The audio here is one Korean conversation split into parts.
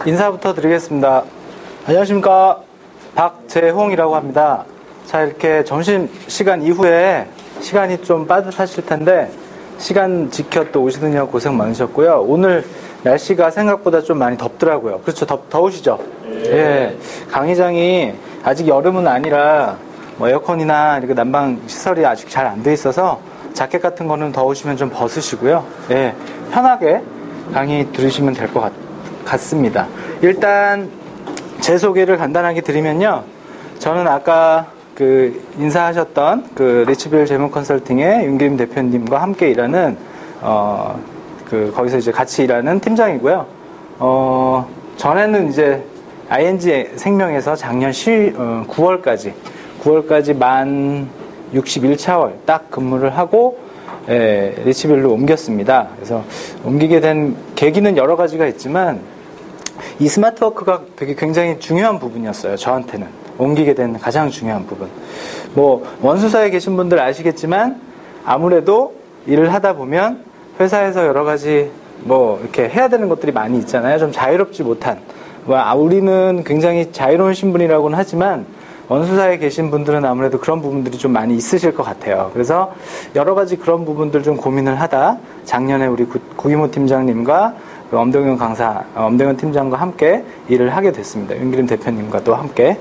인사부터 드리겠습니다. 안녕하십니까. 박재홍이라고 합니다. 자, 이렇게 점심시간 이후에 시간이 좀 빠듯하실 텐데, 시간 지켜 또 오시느냐고 고생 많으셨고요. 오늘 날씨가 생각보다 좀 많이 덥더라고요. 그렇죠. 더우시죠? 예. 강의장이 아직 여름은 아니라, 에어컨이나 이렇게 난방 시설이 아직 잘 안 돼 있어서, 자켓 같은 거는 더우시면 좀 벗으시고요. 예. 편하게 강의 들으시면 될 것 같습니다. 일단 제 소개를 간단하게 드리면요. 저는 아까 인사하셨던 리치빌 재무 컨설팅의 윤기림 대표님과 함께 일하는 거기서 이제 같이 일하는 팀장이고요. 전에는 이제 ING 생명에서 작년 9월까지 만 61차월 딱 근무를 하고 리치빌로 옮겼습니다. 그래서 옮기게 된 계기는 여러 가지가 있지만 이 스마트워크가 되게 굉장히 중요한 부분이었어요. 저한테는 옮기게 된 가장 중요한 부분. 원수사에 계신 분들 아시겠지만 아무래도 일을 하다 보면 회사에서 여러 가지 이렇게 해야 되는 것들이 많이 있잖아요. 좀 자유롭지 못한. 우리는 굉장히 자유로운 신분이라고는 하지만 원수사에 계신 분들은 아무래도 그런 부분들이 좀 많이 있으실 것 같아요. 그래서 여러 가지 그런 부분들 좀 고민을 하다 작년에 우리 구기모 팀장님과 엄동현 팀장과 함께 일을 하게 됐습니다. 윤기림 대표님과도 함께.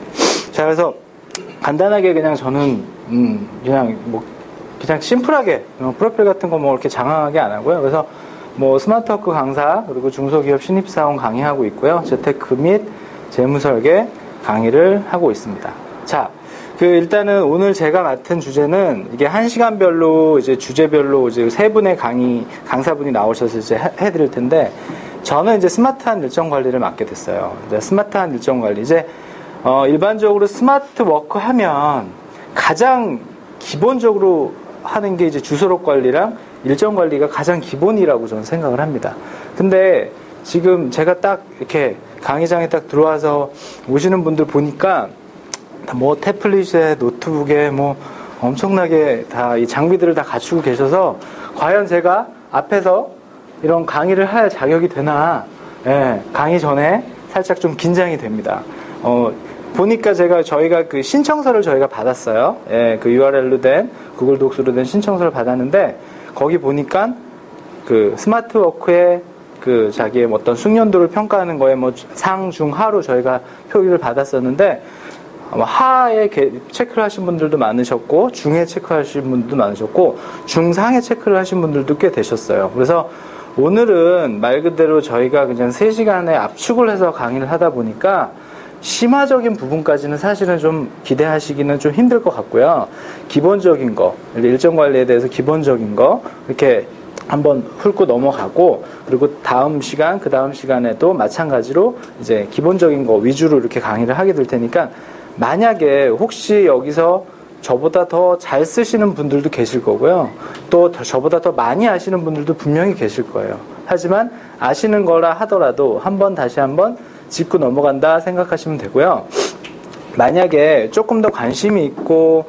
자, 그래서 간단하게 그냥 저는 그냥 심플하게 프로필 같은 거 이렇게 장황하게 안 하고요. 그래서 스마트워크 강사 그리고 중소기업 신입사원 강의하고 있고요. 재테크 및 재무설계 강의를 하고 있습니다. 자, 일단은 오늘 제가 맡은 주제는 이게 1시간별로 이제 주제별로 이제 세 분의 강사분이 나오셔서 이제 해드릴 텐데, 저는 이제 스마트한 일정 관리를 맡게 됐어요. 스마트한 일정 관리. 일반적으로 스마트 워크 하면 가장 기본적으로 하는 게 이제 주소록 관리랑 일정 관리가 가장 기본이라고 저는 생각을 합니다. 근데 지금 제가 딱 이렇게 강의장에 딱 들어와서 오시는 분들 보니까 태블릿에 노트북에 엄청나게 다 이 장비들을 다 갖추고 계셔서 과연 제가 앞에서 이런 강의를 할 자격이 되나, 강의 전에 살짝 좀 긴장이 됩니다. 보니까 저희가 신청서를 저희가 받았어요. URL로 된, 구글 독스로 된 신청서를 받았는데, 거기 보니까 스마트워크의 자기의 어떤 숙련도를 평가하는 거에 상, 중, 하로 저희가 표기를 받았었는데, 하에 체크를 하신 분들도 많으셨고, 중에 체크하신 분들도 많으셨고, 중상에 체크를 하신 분들도 꽤 되셨어요. 그래서 오늘은 말 그대로 저희가 그냥 3시간에 압축을 해서 강의를 하다 보니까 심화적인 부분까지는 사실은 좀 기대하시기는 좀 힘들 것 같고요. 기본적인 거, 일정 관리에 대해서 기본적인 거, 이렇게 한번 훑고 넘어가고, 그리고 그 다음 시간에도 마찬가지로 이제 기본적인 거 위주로 이렇게 강의를 하게 될 테니까, 만약에 혹시 여기서 저보다 더 잘 쓰시는 분들도 계실 거고요. 또 저보다 더 많이 아시는 분들도 분명히 계실 거예요. 하지만 아시는 거라 하더라도 다시 한번 짚고 넘어간다 생각하시면 되고요. 만약에 조금 더 관심이 있고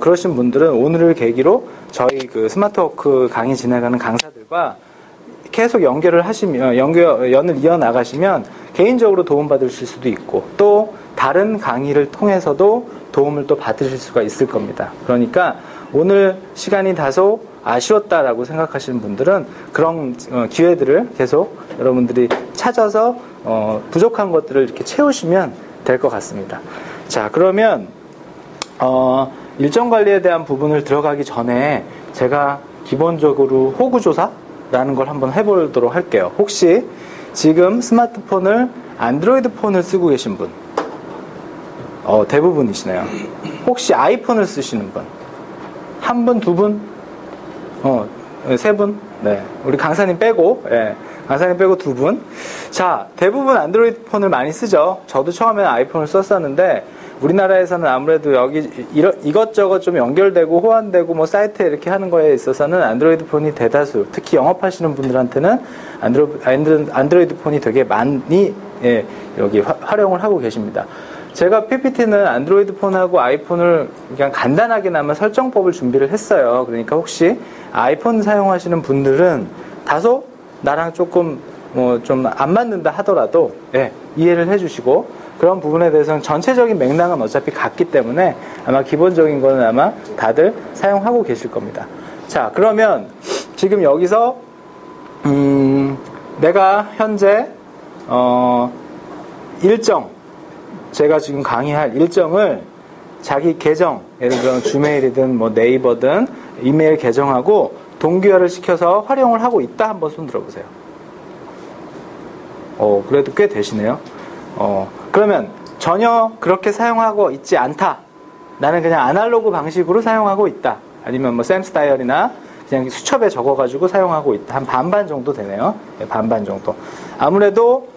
그러신 분들은 오늘을 계기로 저희 스마트워크 강의 진행하는 강사들과 계속 연결을 이어나가시면 개인적으로 도움받으실 수도 있고, 또 다른 강의를 통해서도 도움을 또 받으실 수가 있을 겁니다. 그러니까 오늘 시간이 다소 아쉬웠다라고 생각하시는 분들은 그런 기회들을 계속 여러분들이 찾아서 부족한 것들을 이렇게 채우시면 될 것 같습니다. 자, 그러면 일정 관리에 대한 부분을 들어가기 전에 제가 기본적으로 호구조사라는 걸 한번 해보도록 할게요. 혹시 지금 스마트폰을 안드로이드 폰을 쓰고 계신 분, 대부분이시네요. 혹시 아이폰을 쓰시는 분? 한 분, 두 분? 세 분? 네. 우리 강사님 빼고, 강사님 빼고 두 분. 자, 대부분 안드로이드 폰을 많이 쓰죠. 저도 처음에는 아이폰을 썼었는데, 우리나라에서는 아무래도 여기 이것저것 좀 연결되고 호환되고 사이트에 이렇게 하는 거에 있어서는 안드로이드 폰이 대다수, 특히 영업하시는 분들한테는 안드로이드 폰이 되게 많이 여기 활용을 하고 계십니다. 제가 PPT는 안드로이드 폰하고 아이폰을 그냥 간단하게나마 설정법을 준비를 했어요. 그러니까 혹시 아이폰 사용하시는 분들은 다소 나랑 조금 뭐 좀 안 맞는다 하더라도 예, 이해를 해주시고 그런 부분에 대해서는 전체적인 맥락은 어차피 같기 때문에 아마 기본적인 거는 아마 다들 사용하고 계실 겁니다. 자, 그러면 지금 여기서 내가 현재 일정, 제가 지금 강의할 일정을 자기 계정, 예를 들어 주메일이든 뭐 네이버든 이메일 계정하고 동기화를 시켜서 활용을 하고 있다. 한번 손 들어보세요. 그래도 꽤 되시네요. 그러면 전혀 그렇게 사용하고 있지 않다. 나는 그냥 아날로그 방식으로 사용하고 있다. 아니면 뭐 샘스 다이어리나 그냥 수첩에 적어가지고 사용하고 있다. 한 반반 정도 되네요. 네, 반반 정도. 아무래도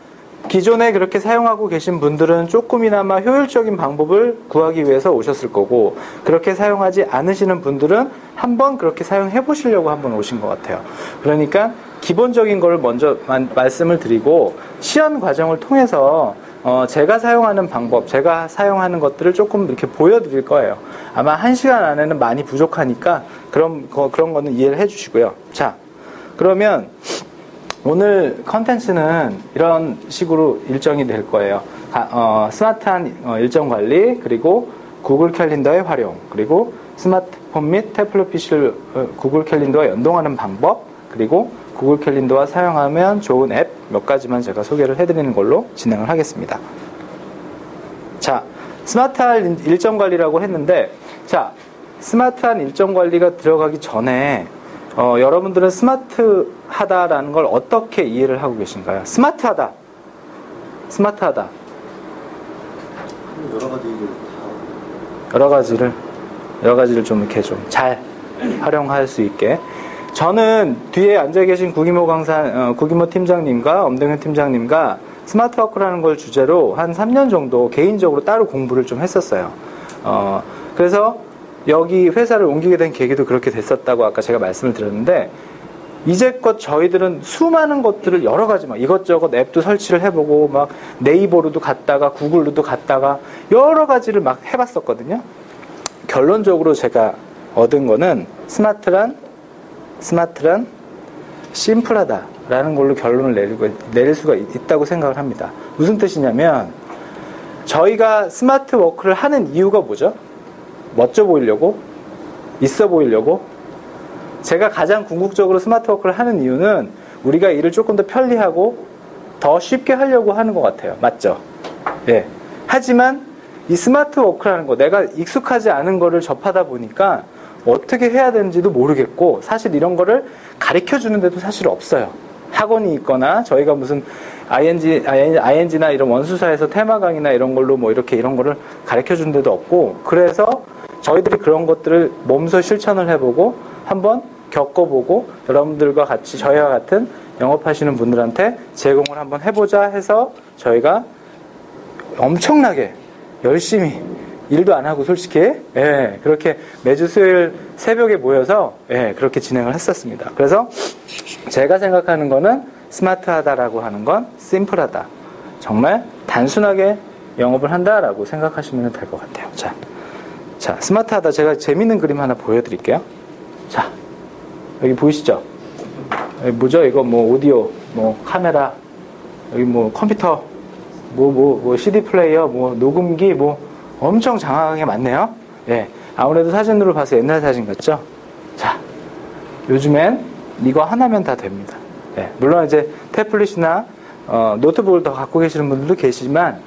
기존에 그렇게 사용하고 계신 분들은 조금이나마 효율적인 방법을 구하기 위해서 오셨을 거고, 그렇게 사용하지 않으시는 분들은 한번 그렇게 사용해 보시려고 한번 오신 것 같아요. 그러니까 기본적인 걸 먼저 말씀을 드리고, 시연 과정을 통해서 제가 사용하는 방법, 제가 사용하는 것들을 조금 이렇게 보여드릴 거예요. 아마 1시간 안에는 많이 부족하니까 그런 거는 이해를 해주시고요. 자, 그러면 오늘 컨텐츠는 이런 식으로 일정이 될 거예요. 스마트한 일정 관리, 그리고 구글 캘린더의 활용, 그리고 스마트폰 및 태블릿 PC를 구글 캘린더와 연동하는 방법, 그리고 구글 캘린더와 사용하면 좋은 앱 몇 가지만 제가 소개를 해드리는 걸로 진행을 하겠습니다. 자, 스마트한 일정 관리라고 했는데, 자, 스마트한 일정 관리가 들어가기 전에 여러분들은 스마트하다라는 걸 어떻게 이해를 하고 계신가요? 스마트하다. 여러 가지를 좀 이렇게 좀 잘 활용할 수 있게. 저는 뒤에 앉아 계신 구기모 팀장님과 엄동현 팀장님과 스마트워크라는 걸 주제로 한 3년 정도 개인적으로 따로 공부를 좀 했었어요. 그래서 여기 회사를 옮기게 된 계기도 그렇게 됐었다고 아까 제가 말씀을 드렸는데, 이제껏 저희들은 수많은 것들을 여러 가지 막 이것저것 앱도 설치를 해보고 막 네이버로도 갔다가 구글로도 갔다가 여러 가지를 막 해봤었거든요. 결론적으로 제가 얻은 거는 스마트란 심플하다라는 걸로 결론을 내릴 수가 있다고 생각을 합니다. 무슨 뜻이냐면, 저희가 스마트 워크를 하는 이유가 뭐죠? 멋져 보이려고? 있어 보이려고? 제가 가장 궁극적으로 스마트 워크를 하는 이유는 우리가 일을 조금 더 편리하고 더 쉽게 하려고 하는 것 같아요. 맞죠? 예. 하지만 이 스마트 워크라는 거, 내가 익숙하지 않은 거를 접하다 보니까 어떻게 해야 되는지도 모르겠고, 사실 이런 거를 가르쳐 주는 데도 사실 없어요. 학원이 있거나 저희가 무슨 ING나 이런 원수사에서 테마 강의나 이런 걸로 뭐 이렇게 이런 거를 가르쳐 주는 데도 없고, 그래서 저희들이 그런 것들을 몸소 실천을 해보고 한번 겪어보고 여러분들과 같이 저희와 같은 영업하시는 분들한테 제공을 한번 해보자 해서 저희가 엄청나게 열심히 일도 안 하고 솔직히 그렇게 매주 수요일 새벽에 모여서 그렇게 진행을 했었습니다. 그래서 제가 생각하는 거는 스마트하다라고 하는 건 심플하다. 정말 단순하게 영업을 한다라고 생각하시면 될 것 같아요. 자, 스마트하다. 제가 재밌는 그림 하나 보여드릴게요. 자, 여기 보이시죠? 여기 뭐죠? 이거 뭐 오디오, 뭐 카메라, 여기 뭐 컴퓨터, 뭐 CD 플레이어, 뭐 녹음기, 뭐 엄청 장황하게 많네요. 예, 아무래도 사진으로 봐서 옛날 사진 같죠? 자, 요즘엔 이거 하나면 다 됩니다. 예, 물론 이제 태블릿이나 노트북을 더 갖고 계시는 분들도 계시지만,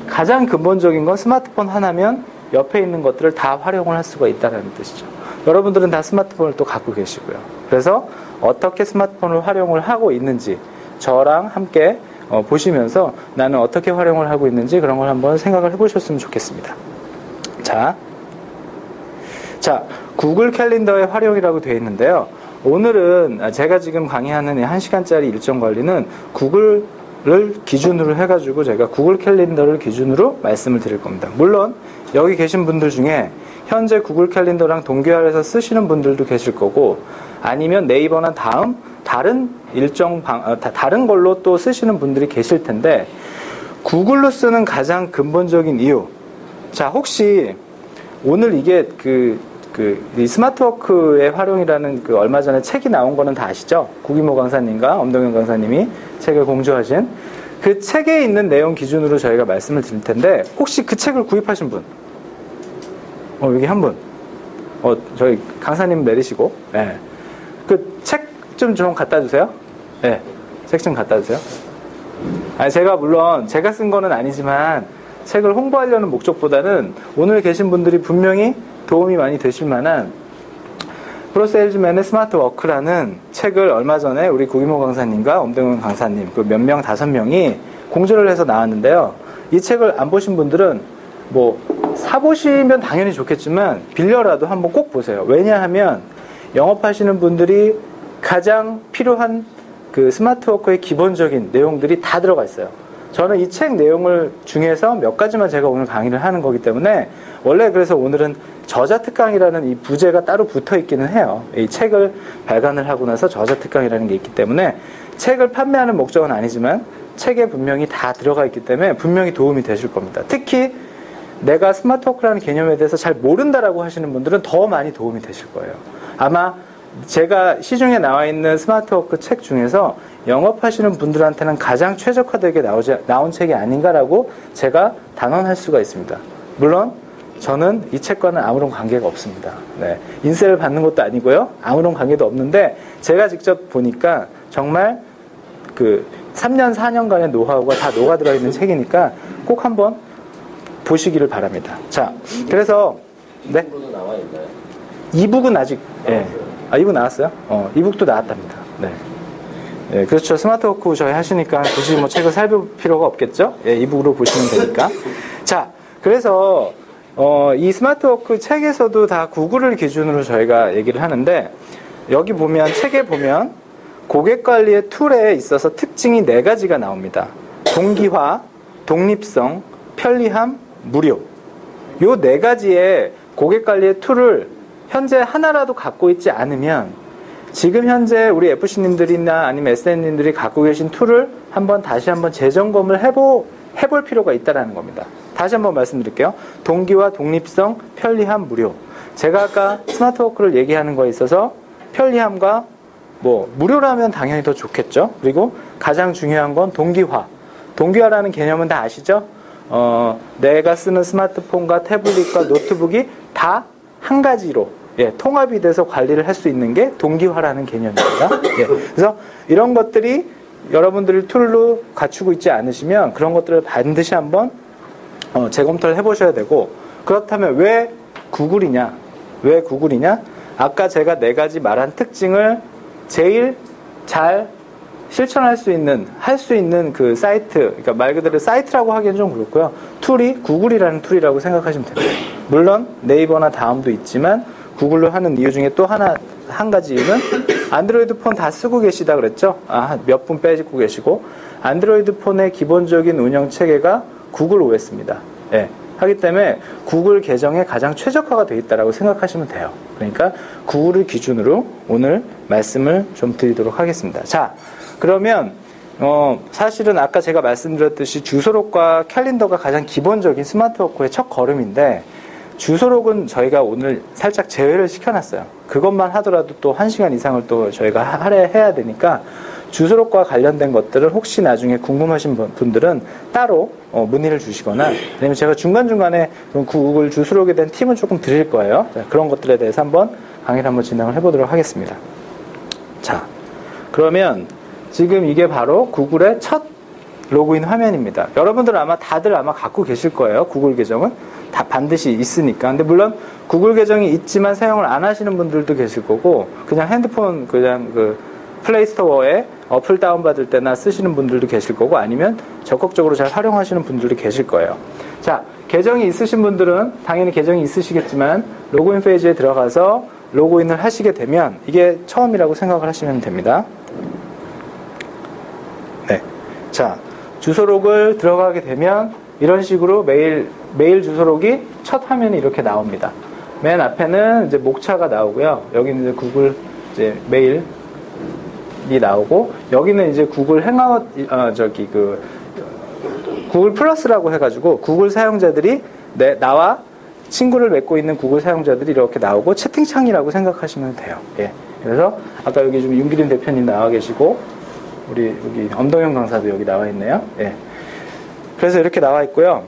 가장 근본적인 건 스마트폰 하나면 옆에 있는 것들을 다 활용을 할 수가 있다는 뜻이죠. 여러분들은 다 스마트폰을 또 갖고 계시고요. 그래서 어떻게 스마트폰을 활용을 하고 있는지 저랑 함께 보시면서 나는 어떻게 활용을 하고 있는지 그런 걸 한번 생각을 해보셨으면 좋겠습니다. 자, 구글 캘린더의 활용이라고 되어 있는데요. 오늘은 제가 지금 강의하는 1시간짜리 일정 관리는 구글을 기준으로 해가지고 제가 구글 캘린더를 기준으로 말씀을 드릴 겁니다. 물론 여기 계신 분들 중에 현재 구글 캘린더랑 동기화를 해서 쓰시는 분들도 계실 거고, 아니면 네이버나 다른 다른 걸로 또 쓰시는 분들이 계실 텐데, 구글로 쓰는 가장 근본적인 이유. 자, 혹시 오늘 이게 그 이 스마트워크의 활용이라는 그 얼마 전에 책이 나온 거는 다 아시죠? 구기모 강사님과 엄동영 강사님이 책을 공주하신 그 책에 있는 내용 기준으로 저희가 말씀을 드릴 텐데, 혹시 그 책을 구입하신 분? 여기 한 분. 저희 강사님 내리시고, 예. 그 책 좀 갖다 주세요. 예. 책 좀 갖다 주세요. 아니, 물론 제가 쓴 거는 아니지만 책을 홍보하려는 목적보다는 오늘 계신 분들이 분명히 도움이 많이 되실 만한 프로세일즈맨의 스마트워크라는 책을 얼마 전에 우리 구기모 강사님과 엄동영 강사님 그 몇 명, 5명이 공지를 해서 나왔는데요. 이 책을 안 보신 분들은 뭐 사보시면 당연히 좋겠지만 빌려라도 한번 꼭 보세요. 왜냐하면 영업하시는 분들이 가장 필요한 그 스마트워크의 기본적인 내용들이 다 들어가 있어요. 저는 이 책 내용을 중에서 몇 가지만 제가 오늘 강의를 하는 거기 때문에, 원래 그래서 오늘은 저자특강이라는 이 부제가 따로 붙어 있기는 해요. 이 책을 발간을 하고 나서 저자특강이라는 게 있기 때문에 책을 판매하는 목적은 아니지만 책에 분명히 다 들어가 있기 때문에 분명히 도움이 되실 겁니다. 특히 내가 스마트워크라는 개념에 대해서 잘 모른다라고 하시는 분들은 더 많이 도움이 되실 거예요. 아마 제가 시중에 나와 있는 스마트워크 책 중에서 영업하시는 분들한테는 가장 최적화되게 나온 책이 아닌가라고 제가 단언할 수가 있습니다. 물론 저는 이 책과는 아무런 관계가 없습니다. 네. 인세를 받는 것도 아니고요. 아무런 관계도 없는데 제가 직접 보니까 정말 그 3년, 4년간의 노하우가 다 녹아들어 있는 책이니까 꼭 한번 보시기를 바랍니다. 자, 그래서 네. 이북은 아직 이북 나왔어요? 이북도 나왔답니다. 네. 예, 그렇죠. 스마트워크 저희 하시니까 굳이 뭐 책을 살펴볼 필요가 없겠죠? 예, 이북으로 보시면 되니까. 자, 그래서 이 스마트워크 책에서도 다 구글을 기준으로 저희가 얘기를 하는데, 여기 보면, 책에 보면 고객관리의 툴에 있어서 특징이 4가지가 나옵니다. 동기화, 독립성, 편리함, 무료. 요 4가지의 고객관리의 툴을 현재 하나라도 갖고 있지 않으면, 지금 현재 우리 FC님들이나 아니면 SN님들이 갖고 계신 툴을 다시 한번 재점검을 해볼 필요가 있다는 겁니다. 다시 한번 말씀드릴게요. 동기화, 독립성, 편리함, 무료. 제가 아까 스마트워크를 얘기하는 거에 있어서 편리함과 무료라면 당연히 더 좋겠죠. 그리고 가장 중요한 건 동기화. 동기화라는 개념은 다 아시죠? 내가 쓰는 스마트폰과 태블릿과 노트북이 다 한 가지로 통합이 돼서 관리를 할 수 있는 게 동기화라는 개념입니다. 그래서 이런 것들이 여러분들이 툴로 갖추고 있지 않으시면 그런 것들을 반드시 한번 재검토를 해보셔야 되고, 그렇다면 왜 구글이냐? 아까 제가 4가지 말한 특징을 제일 잘 실천할 수 있는, 할 수 있는 그 사이트, 그러니까 말 그대로 사이트라고 하기엔 좀 그렇고요. 툴이 구글이라는 툴이라고 생각하시면 됩니다. 물론 네이버나 다음도 있지만 구글로 하는 이유 중에 또 한 가지 이유는 안드로이드 폰 다 쓰고 계시다 그랬죠? 몇 분 빼고 계시고, 안드로이드 폰의 기본적인 운영 체계가 구글 OS입니다. 하기 때문에 구글 계정에 가장 최적화가 되어 있다고 생각하시면 돼요. 그러니까 구글을 기준으로 오늘 말씀을 좀 드리도록 하겠습니다. 자, 그러면 사실은 아까 제가 말씀드렸듯이 주소록과 캘린더가 가장 기본적인 스마트워크의 첫 걸음인데, 주소록은 저희가 오늘 살짝 제외를 시켜놨어요. 그것만 하더라도 또 1시간 이상을 또 저희가 할애해야 되니까, 주소록과 관련된 것들을 혹시 나중에 궁금하신 분들은 따로 문의를 주시거나, 아니면 제가 중간중간에 구글 주소록에 대한 팁은 조금 드릴 거예요. 그런 것들에 대해서 한번 강의를 한번 진행을 해보도록 하겠습니다. 자, 그러면 지금 이게 바로 구글의 첫 로그인 화면입니다. 여러분들은 다들 갖고 계실 거예요. 구글 계정은 다 반드시 있으니까. 근데 물론 구글 계정이 있지만 사용을 안 하시는 분들도 계실 거고, 그냥 핸드폰 그 플레이스토어에 어플 다운받을 때나 쓰시는 분들도 계실 거고, 아니면 적극적으로 잘 활용하시는 분들도 계실 거예요. 자, 계정이 있으신 분들은 당연히 계정이 있으시겠지만 로그인 페이지에 들어가서 로그인을 하시게 되면 이게 처음이라고 생각을 하시면 됩니다. 네. 자, 주소록을 들어가게 되면 이런 식으로 메일 주소록이 첫 화면이 이렇게 나옵니다. 맨 앞에는 이제 목차가 나오고요. 여기는 이제 구글 메일이 나오고, 여기는 이제 구글 행아웃, 구글 플러스라고 해가지고 구글 사용자들이 나와 친구를 맺고 있는 구글 사용자들이 이렇게 나오고 채팅창이라고 생각하시면 돼요. 예. 그래서 아까 여기 좀 윤기림 대표님 나와 계시고 우리 여기 엄동영 강사도 여기 나와 있네요. 예. 그래서 이렇게 나와 있고요.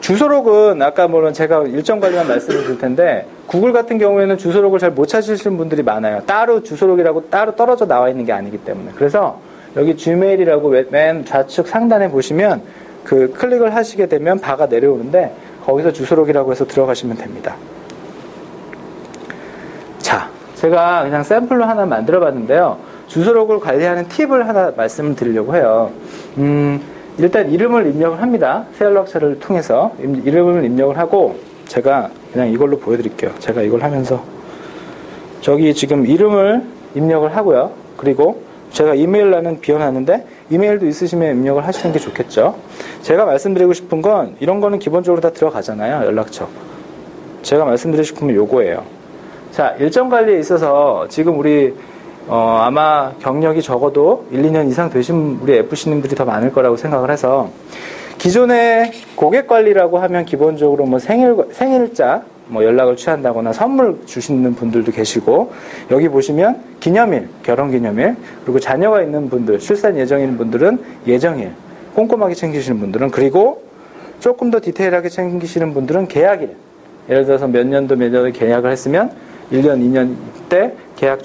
주소록은 아까 물론 제가 일정 관리만 말씀을 드릴 텐데 구글 같은 경우에는 주소록을 잘 못 찾으시는 분들이 많아요. 따로 주소록이라고 따로 떨어져 나와 있는 게 아니기 때문에. 그래서 여기 gmail이라고 맨 좌측 상단에 보시면 그 클릭을 하시게 되면 바가 내려오는데 거기서 주소록이라고 해서 들어가시면 됩니다. 자, 제가 그냥 샘플로 하나 만들어 봤는데요. 주소록을 관리하는 팁을 하나 말씀을 드리려고 해요. 일단 이름을 입력을 합니다. 새 연락처를 통해서 이름을 입력을 하고 제가 그냥 이걸로 보여드릴게요. 제가 이걸 하면서 저기 지금 이름을 입력을 하고요. 그리고 제가 이메일란은 비워놨는데 이메일도 있으시면 입력을 하시는 게 좋겠죠. 제가 말씀드리고 싶은 건 이런 거는 기본적으로 다 들어가잖아요. 연락처. 제가 말씀드리고 싶은 건 요거예요. 자, 일정 관리에 있어서 지금 우리 아마 경력이 적어도 1, 2년 이상 되신 우리 FC님들이 더 많을 거라고 생각을 해서 기존의 고객 관리라고 하면 기본적으로 뭐 생일자 뭐 연락을 취한다거나 선물 주시는 분들도 계시고 여기 보시면 기념일, 결혼기념일 그리고 자녀가 있는 분들, 출산 예정인 분들은 예정일 꼼꼼하게 챙기시는 분들은 그리고 조금 더 디테일하게 챙기시는 분들은 계약일 예를 들어서 몇 년도 몇 년도 계약을 했으면 1년, 2년 때 계약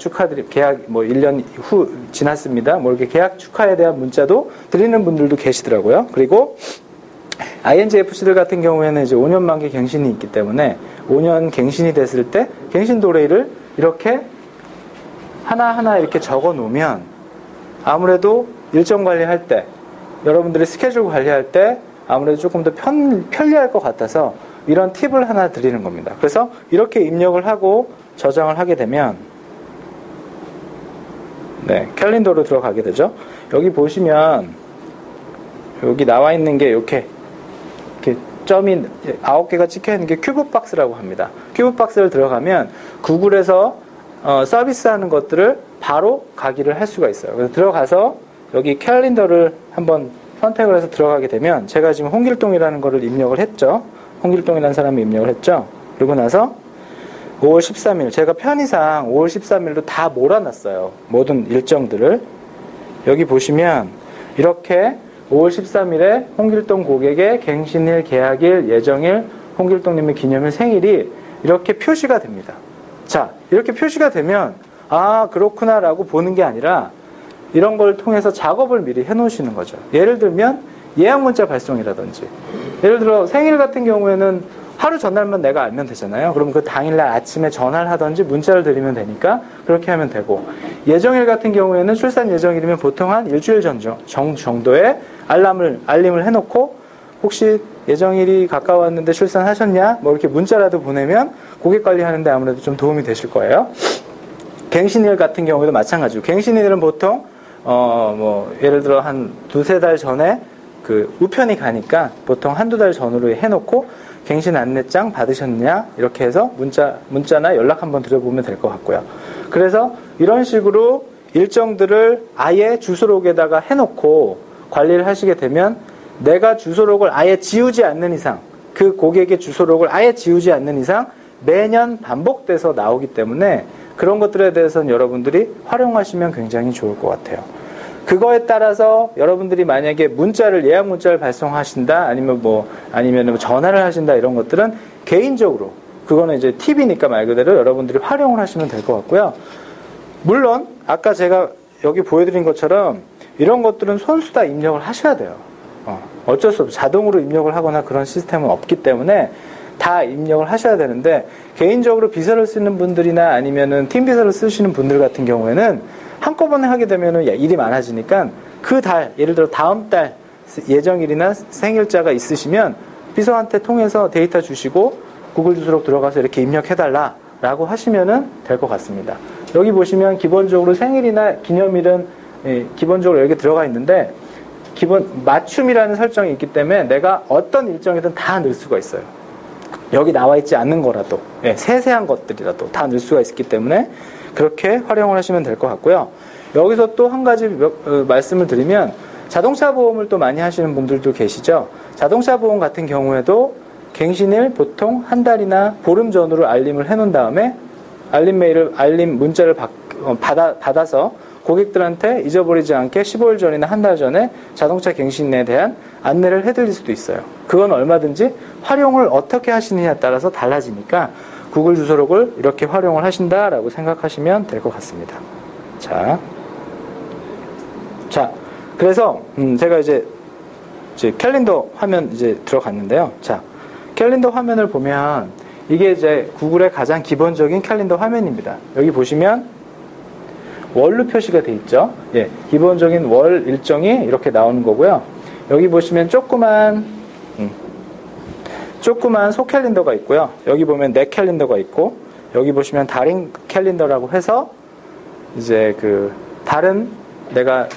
계약 뭐 1년 후 지났습니다. 뭐 이렇게 계약 축하에 대한 문자도 드리는 분들도 계시더라고요. 그리고 INGFC들 같은 경우에는 이제 5년 만기 갱신이 있기 때문에 5년 갱신이 됐을 때 갱신 도래일을 이렇게 하나하나 이렇게 적어 놓으면 아무래도 일정 관리할 때 여러분들이 스케줄 관리할 때 아무래도 조금 더 편리할 것 같아서 이런 팁을 하나 드리는 겁니다. 그래서 이렇게 입력을 하고 저장을 하게 되면 네, 캘린더로 들어가게 되죠. 여기 보시면 여기 나와 있는 게 이렇게 점이 9개가 찍혀 있는 게 큐브박스라고 합니다. 큐브박스를 들어가면 구글에서 서비스하는 것들을 바로 가기를 할 수가 있어요. 그래서 들어가서 여기 캘린더를 한번 선택을 해서 들어가게 되면 제가 지금 홍길동이라는 거를 입력을 했죠. 홍길동이라는 사람이 입력을 했죠. 그리고 나서 5월 13일 제가 편의상 5월 13일로 다 몰아놨어요. 모든 일정들을 여기 보시면 이렇게 5월 13일에 홍길동 고객의 갱신일, 계약일, 예정일, 홍길동님의 기념일, 생일이 이렇게 표시가 됩니다. 자, 이렇게 표시가 되면 아 그렇구나 라고 보는 게 아니라 이런 걸 통해서 작업을 미리 해놓으시는 거죠. 예를 들면 예약 문자 발송이라든지 예를 들어 생일 같은 경우에는 하루 전날만 내가 알면 되잖아요. 그럼 그 당일날 아침에 전화를 하든지 문자를 드리면 되니까 그렇게 하면 되고 예정일 같은 경우에는 출산 예정일이면 보통 한 일주일 전 정도에 알림을 해놓고 혹시 예정일이 가까웠는데 출산하셨냐? 뭐 이렇게 문자라도 보내면 고객 관리하는데 아무래도 좀 도움이 되실 거예요. 갱신일 같은 경우에도 마찬가지고 갱신일은 보통 뭐 예를 들어 한 두세 달 전에 그 우편이 가니까 보통 한두 달 전으로 해놓고 갱신 안내장 받으셨냐? 이렇게 해서 문자나 연락 한번 드려보면 될 것 같고요. 그래서 이런 식으로 일정들을 아예 주소록에다가 해놓고 관리를 하시게 되면 내가 주소록을 아예 지우지 않는 이상 그 고객의 주소록을 아예 지우지 않는 이상 매년 반복돼서 나오기 때문에 그런 것들에 대해서는 여러분들이 활용하시면 굉장히 좋을 것 같아요. 그거에 따라서 여러분들이 만약에 예약 문자를 발송하신다, 아니면 전화를 하신다 이런 것들은 개인적으로, 그거는 이제 팁이니까 말 그대로 여러분들이 활용을 하시면 될 것 같고요. 물론, 아까 제가 여기 보여드린 것처럼 이런 것들은 손수 다 입력을 하셔야 돼요. 어쩔 수 없어요. 자동으로 입력을 하거나 그런 시스템은 없기 때문에 다 입력을 하셔야 되는데, 개인적으로 비서를 쓰는 분들이나 아니면은 팀 비서를 쓰시는 분들 같은 경우에는 한꺼번에 하게 되면은 일이 많아지니까 그 달, 예를 들어 다음 달 예정일이나 생일자가 있으시면 비서한테 통해서 데이터 주시고 구글 주소록 들어가서 이렇게 입력해달라라고 하시면은 될 것 같습니다. 여기 보시면 기본적으로 생일이나 기념일은 기본적으로 여기 들어가 있는데 맞춤이라는 설정이 있기 때문에 내가 어떤 일정이든 다 넣을 수가 있어요. 여기 나와 있지 않는 거라도 세세한 것들이라도 다 넣을 수가 있기 때문에 그렇게 활용을 하시면 될 것 같고요. 여기서 또 한 가지 말씀을 드리면 자동차 보험을 또 많이 하시는 분들도 계시죠. 자동차 보험 같은 경우에도 갱신일 보통 한 달이나 보름 전으로 알림을 해놓은 다음에 알림 문자를 받아서 고객들한테 잊어버리지 않게 15일 전이나 한 달 전에 자동차 갱신에 대한 안내를 해드릴 수도 있어요. 그건 얼마든지 활용을 어떻게 하시느냐에 따라서 달라지니까 구글 주소록을 이렇게 활용을 하신다라고 생각하시면 될 것 같습니다. 자, 그래서 제가 이제 캘린더 화면 이제 들어갔는데요. 자, 캘린더 화면을 보면 이게 이제 구글의 가장 기본적인 캘린더 화면입니다. 여기 보시면 월로 표시가 돼 있죠. 예, 기본적인 월 일정이 이렇게 나오는 거고요. 여기 보시면 조그만 소 캘린더가 있고요. 여기 보면 내 캘린더가 있고, 여기 보시면 다른 캘린더라고 해서 이제 그 다른 내가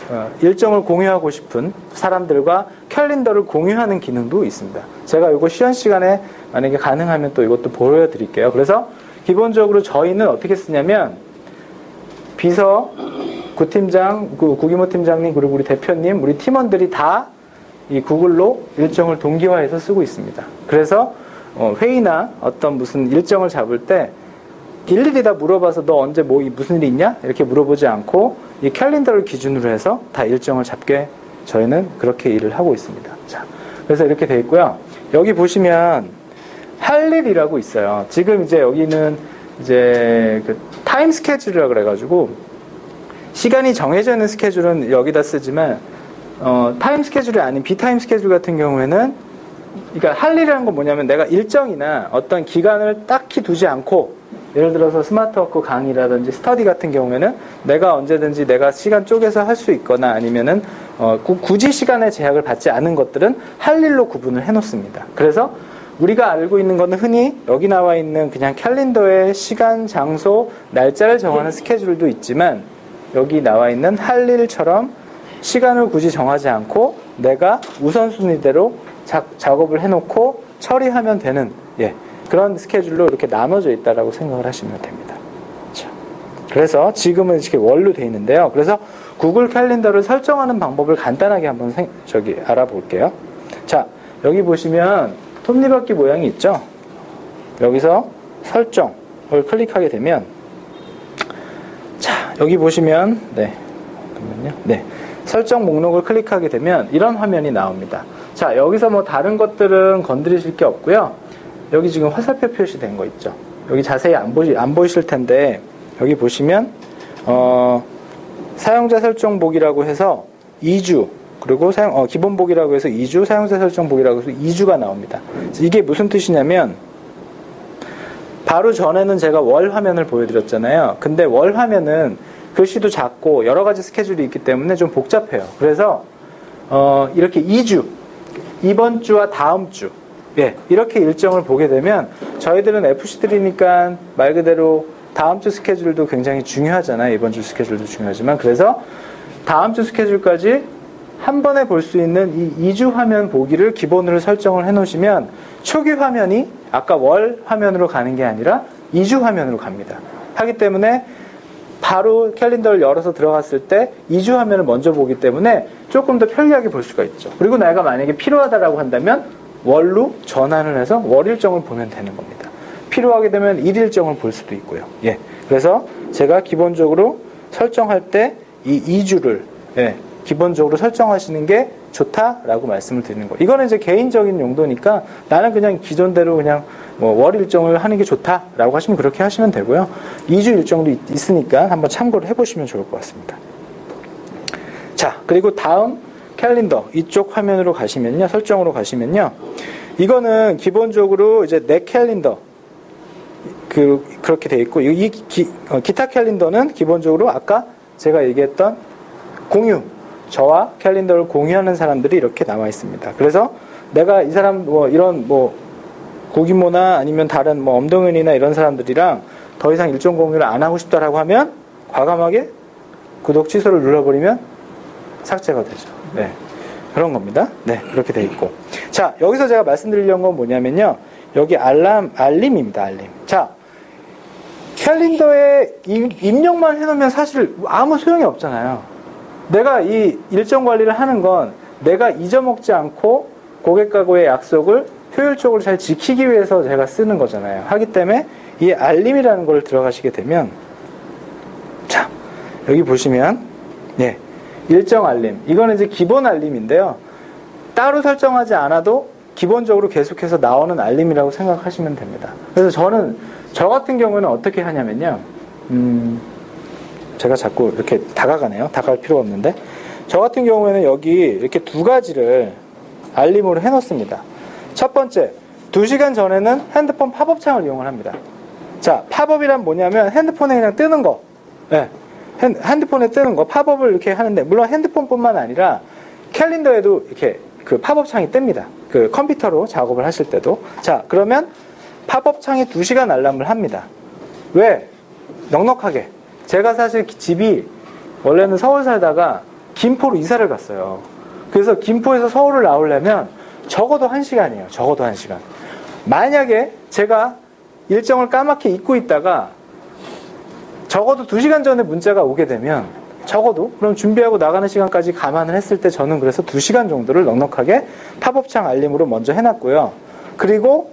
일정을 공유하고 싶은 사람들과 캘린더를 공유하는 기능도 있습니다. 제가 이거 쉬는 시간에 만약에 가능하면 또 이것도 보여드릴게요. 그래서 기본적으로 저희는 어떻게 쓰냐면 비서, 구팀장, 구기모 팀장님, 그리고 우리 대표님, 우리 팀원들이 다 이 구글로 일정을 동기화해서 쓰고 있습니다. 그래서 회의나 어떤 무슨 일정을 잡을 때 일일이 다 물어봐서 너 언제 무슨 일이 있냐? 이렇게 물어보지 않고 이 캘린더를 기준으로 해서 다 일정을 잡게 저희는 그렇게 일을 하고 있습니다. 자, 그래서 이렇게 돼 있고요. 여기 보시면 할 일이라고 있어요. 지금 이제 여기는 이제 그 타임 스케줄이라 그래가지고 시간이 정해져 있는 스케줄은 여기다 쓰지만 타임 스케줄이 아닌 비타임 스케줄 같은 경우에는 그러니까 할 일이라는 건 뭐냐면 내가 일정이나 어떤 기간을 딱히 두지 않고 예를 들어서 스마트워크 강의라든지 스터디 같은 경우에는 내가 언제든지 내가 시간 쪼개서 할 수 있거나 아니면은 굳이 시간의 제약을 받지 않은 것들은 할 일로 구분을 해놓습니다. 그래서 우리가 알고 있는 거는 흔히 여기 나와 있는 그냥 캘린더에 시간, 장소, 날짜를 정하는 스케줄도 있지만 여기 나와 있는 할 일처럼 시간을 굳이 정하지 않고 내가 우선순위대로 작업을 해놓고 처리하면 되는 그런 스케줄로 이렇게 나눠져 있다라고 생각을 하시면 됩니다. 자, 그래서 지금은 이렇게 월로 되어 있는데요. 그래서 구글 캘린더를 설정하는 방법을 간단하게 한번 알아볼게요. 자, 여기 보시면 톱니바퀴 모양이 있죠. 여기서 설정을 클릭하게 되면 자, 여기 보시면 설정 목록을 클릭하게 되면 이런 화면이 나옵니다. 자, 여기서 뭐 다른 것들은 건드리실 게 없고요. 여기 지금 화살표 표시된 거 있죠. 여기 자세히 안 보이실 텐데 여기 보시면 사용자 설정 보기라고 해서 2주 그리고 기본 보기라고 해서 2주, 사용자 설정 보기라고 해서 2주가 나옵니다. 이게 무슨 뜻이냐면 바로 전에는 제가 월 화면을 보여드렸잖아요. 근데 월 화면은 글씨도 작고 여러 가지 스케줄이 있기 때문에 좀 복잡해요. 그래서 이렇게 2주, 이번 주와 다음 주 이렇게 일정을 보게 되면 저희들은 FC들이니까 말 그대로 다음 주 스케줄도 굉장히 중요하잖아요. 이번 주 스케줄도 중요하지만 그래서 다음 주 스케줄까지 한 번에 볼 수 있는 이 2주 화면 보기를 기본으로 설정을 해놓으시면 초기 화면이 아까 월 화면으로 가는 게 아니라 2주 화면으로 갑니다. 하기 때문에 바로 캘린더를 열어서 들어갔을 때 2주 화면을 먼저 보기 때문에 조금 더 편리하게 볼 수가 있죠. 그리고 내가 만약에 필요하다라고 한다면 월로 전환을 해서 월 일정을 보면 되는 겁니다. 필요하게 되면 일 일정을 볼 수도 있고요. 그래서 제가 기본적으로 설정할 때 이 2주를 기본적으로 설정하시는 게 좋다라고 말씀을 드리는 거예요. 이거는 이제 개인적인 용도니까 나는 그냥 기존대로 그냥 월 일정을 하는 게 좋다라고 하시면 그렇게 하시면 되고요. 2주 일정도 있으니까 한번 참고를 해보시면 좋을 것 같습니다. 자, 그리고 다음 캘린더 이쪽 화면으로 가시면요, 설정으로 가시면요, 이거는 기본적으로 이제 내 캘린더 그렇게 돼 있고 기타 캘린더는 기본적으로 아까 제가 얘기했던 공유, 저와 캘린더를 공유하는 사람들이 이렇게 나와 있습니다. 그래서 내가 이 사람 이런 구기모나 아니면 다른 엄동현이나 이런 사람들이랑 더 이상 일정 공유를 안 하고 싶다라고 하면 과감하게 구독 취소를 눌러버리면 삭제가 되죠. 그런 겁니다. 그렇게 돼 있고. 자, 여기서 제가 말씀드리려는 건 뭐냐면요, 여기 알림입니다. 알림. 자, 캘린더에 입력만 해놓으면 사실 아무 소용이 없잖아요. 내가 이 일정 관리를 하는 건 내가 잊어먹지 않고 고객과의 약속을 효율적으로 잘 지키기 위해서 제가 쓰는 거잖아요. 하기 때문에 이 알림이라는 걸 들어가시게 되면, 자, 여기 보시면, 예, 일정 알림. 이거는 이제 기본 알림인데요. 따로 설정하지 않아도 기본적으로 계속해서 나오는 알림이라고 생각하시면 됩니다. 그래서 저 같은 경우는 어떻게 하냐면요. 제가 자꾸 이렇게 다가가네요. 다가갈 필요가 없는데. 저 같은 경우에는 여기 이렇게 두 가지를 알림으로 해놓습니다. 첫 번째, 2시간 전에는 핸드폰 팝업 창을 이용을 합니다. 자, 팝업이란 뭐냐면 핸드폰에 그냥 뜨는 거. 네. 핸드폰에 뜨는 거, 팝업을 이렇게 하는데, 물론 핸드폰뿐만 아니라 캘린더에도 이렇게 그 팝업 창이 뜹니다. 그 컴퓨터로 작업을 하실 때도. 자, 그러면 팝업 창에 2시간 알람을 합니다. 왜? 넉넉하게. 제가 사실 집이 원래는 서울 살다가 김포로 이사를 갔어요. 그래서 김포에서 서울을 나오려면 적어도 1시간이에요. 적어도 1시간. 만약에 제가 일정을 까맣게 잊고 있다가 적어도 2시간 전에 문자가 오게 되면 적어도 그럼 준비하고 나가는 시간까지 감안을 했을 때 저는 그래서 2시간 정도를 넉넉하게 팝업창 알림으로 먼저 해놨고요. 그리고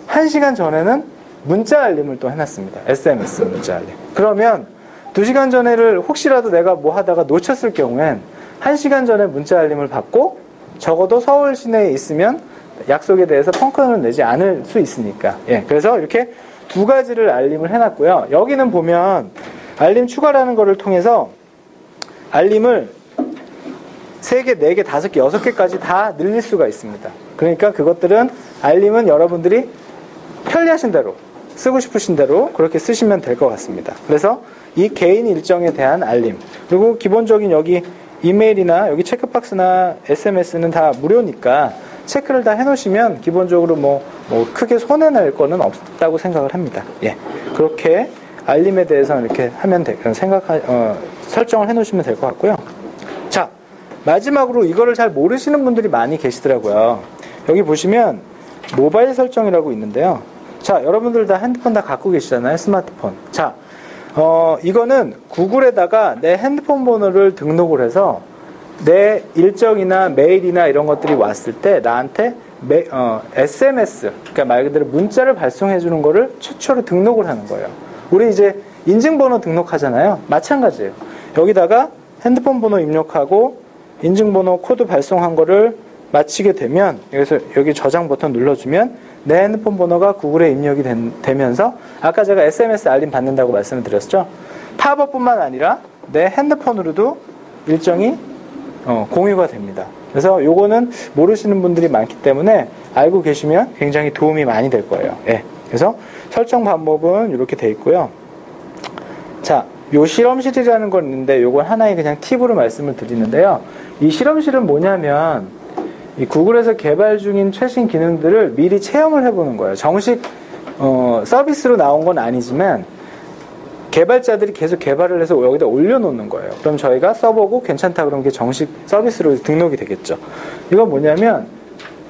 1시간 전에는 문자 알림을 또 해놨습니다. SMS 문자 알림. 그러면 2시간 전에를 혹시라도 내가 뭐 하다가 놓쳤을 경우엔 1시간 전에 문자 알림을 받고 적어도 서울 시내에 있으면 약속에 대해서 펑크는 내지 않을 수 있으니까. 예, 그래서 이렇게 두 가지를 알림을 해놨고요. 여기는 보면 알림 추가라는 거를 통해서 알림을 3개, 4개, 5개, 6개까지 다 늘릴 수가 있습니다. 그러니까 그것들은 알림은 여러분들이 편리하신 대로 쓰고 싶으신 대로 그렇게 쓰시면 될 것 같습니다. 그래서 이 개인 일정에 대한 알림, 그리고 기본적인 여기 이메일이나 여기 체크박스나 SMS는 다 무료니까 체크를 다 해놓으시면 기본적으로 뭐 크게 손해낼 거는 없다고 생각을 합니다. 예, 그렇게 알림에 대해서는 이렇게 하면 설정을 해놓으시면 될 것 같고요. 자, 마지막으로 이거를 잘 모르시는 분들이 많이 계시더라고요. 여기 보시면 모바일 설정이라고 있는데요. 자, 여러분들 다 핸드폰 다 갖고 계시잖아요. 스마트폰. 자, 이거는 구글에다가 내 핸드폰 번호를 등록을 해서 내 일정이나 메일이나 이런 것들이 왔을 때 나한테 SMS, 그러니까 말 그대로 문자를 발송해 주는 거를 최초로 등록을 하는 거예요. 우리 이제 인증번호 등록하잖아요. 마찬가지예요. 여기다가 핸드폰 번호 입력하고 인증번호 코드 발송한 거를 마치게 되면 여기서 여기 저장 버튼 눌러주면 내 핸드폰 번호가 구글에 입력이 되면서 아까 제가 SMS 알림 받는다고 말씀을 드렸죠. 팝업뿐만 아니라 내 핸드폰으로도 일정이 공유가 됩니다. 그래서 요거는 모르시는 분들이 많기 때문에 알고 계시면 굉장히 도움이 많이 될 거예요. 예. 그래서 설정 방법은 이렇게 돼 있고요. 자, 요 실험실이라는 건 있는데 요건 하나의 그냥 팁으로 말씀을 드리는데요. 이 실험실은 뭐냐면 이 구글에서 개발 중인 최신 기능들을 미리 체험을 해보는 거예요. 정식 서비스로 나온 건 아니지만 개발자들이 계속 개발을 해서 여기다 올려놓는 거예요. 그럼 저희가 써보고 괜찮다 그러면 게 정식 서비스로 등록이 되겠죠. 이건 뭐냐면